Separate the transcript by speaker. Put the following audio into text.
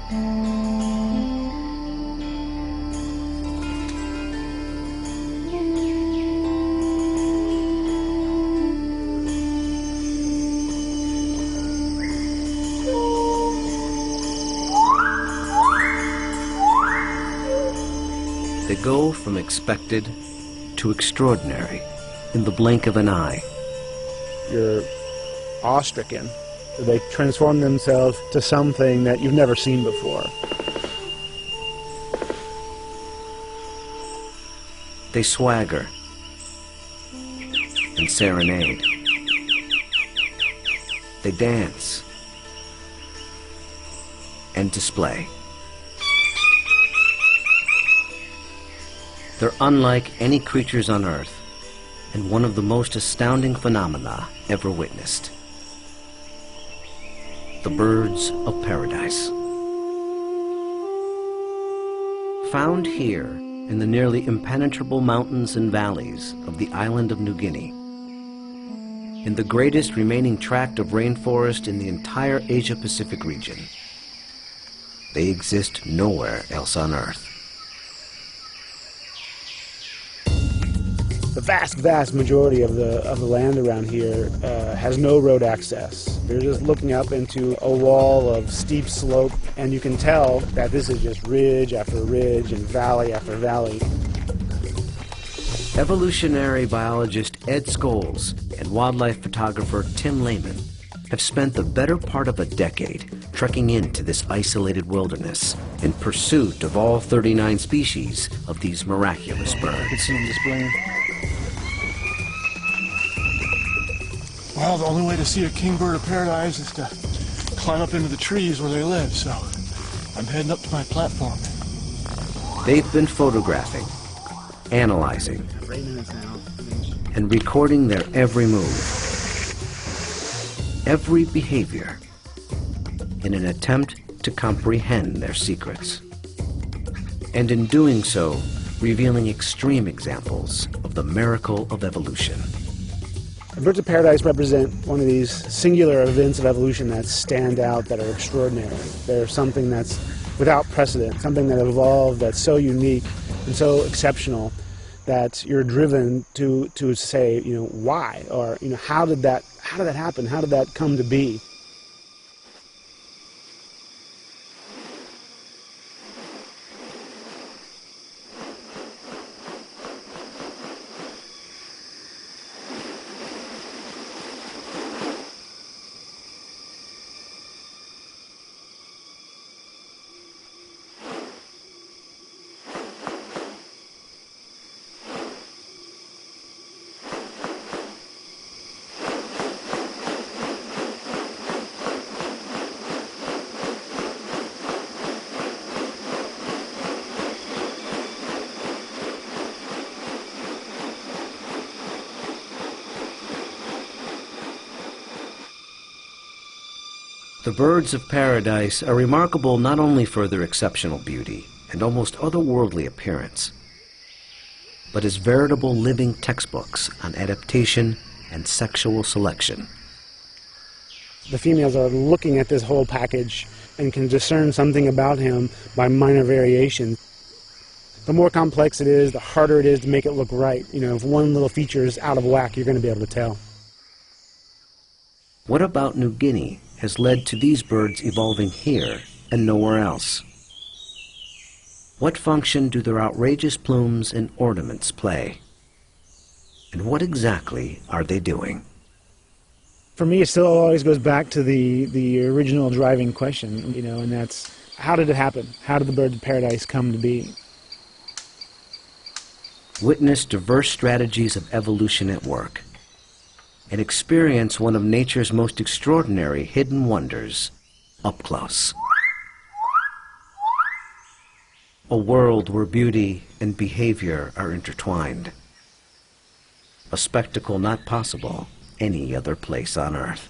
Speaker 1: They go from expected to extraordinary in the blink of an eye.
Speaker 2: You're awe-stricken. They transform themselves to something that you've never seen before.
Speaker 1: They swagger and serenade. They dance and display. They're unlike any creatures on Earth, and one of the most astounding phenomena ever witnessed. The birds of paradise. Found here in the nearly impenetrable mountains and valleys of the island of New Guinea, in the greatest remaining tract of rainforest in the entire Asia-Pacific region. They exist nowhere else on Earth.
Speaker 2: The vast majority of the land around here has no road access. You're just looking up into a wall of steep slope, and you can tell that this is just ridge after ridge and valley after valley.
Speaker 1: Evolutionary biologist Ed Scholes and wildlife photographer Tim Lehman have spent the better part of a decade trekking into this isolated wilderness in pursuit of all 39 species of these miraculous birds.
Speaker 2: You can see them displaying.
Speaker 3: Well, the only way to see a kingbird of paradise is to climb up into the trees where they live, so I'm heading up to my platform.
Speaker 1: They've been photographing, analyzing, and recording their every move, every behavior, in an attempt to comprehend their secrets. And in doing so, revealing extreme examples of the miracle of evolution.
Speaker 2: The birds of paradise represent one of these singular events of evolution that stand out, that are extraordinary. They're something that's without precedent, something that evolved that's so unique and so exceptional that you're driven to say, you know, why? Or, you know, how did that happen? How did that come to be?
Speaker 1: The birds of paradise are remarkable not only for their exceptional beauty and almost otherworldly appearance, but as veritable living textbooks on adaptation and sexual selection.
Speaker 2: The females are looking at this whole package and can discern something about him by minor variation. The more complex it is, the harder it is to make it look right. You know, if one little feature is out of whack, you're going to be able to tell.
Speaker 1: What about New Guinea has led to these birds evolving here and nowhere else? What function do their outrageous plumes and ornaments play? And what exactly are they doing?
Speaker 2: For me, it still always goes back to the original driving question, you know, and that's, how did it happen? How did the birds of paradise come to be?
Speaker 1: Witness diverse strategies of evolution at work, and experience one of nature's most extraordinary hidden wonders up close. A world where beauty and behavior are intertwined. A spectacle not possible any other place on Earth.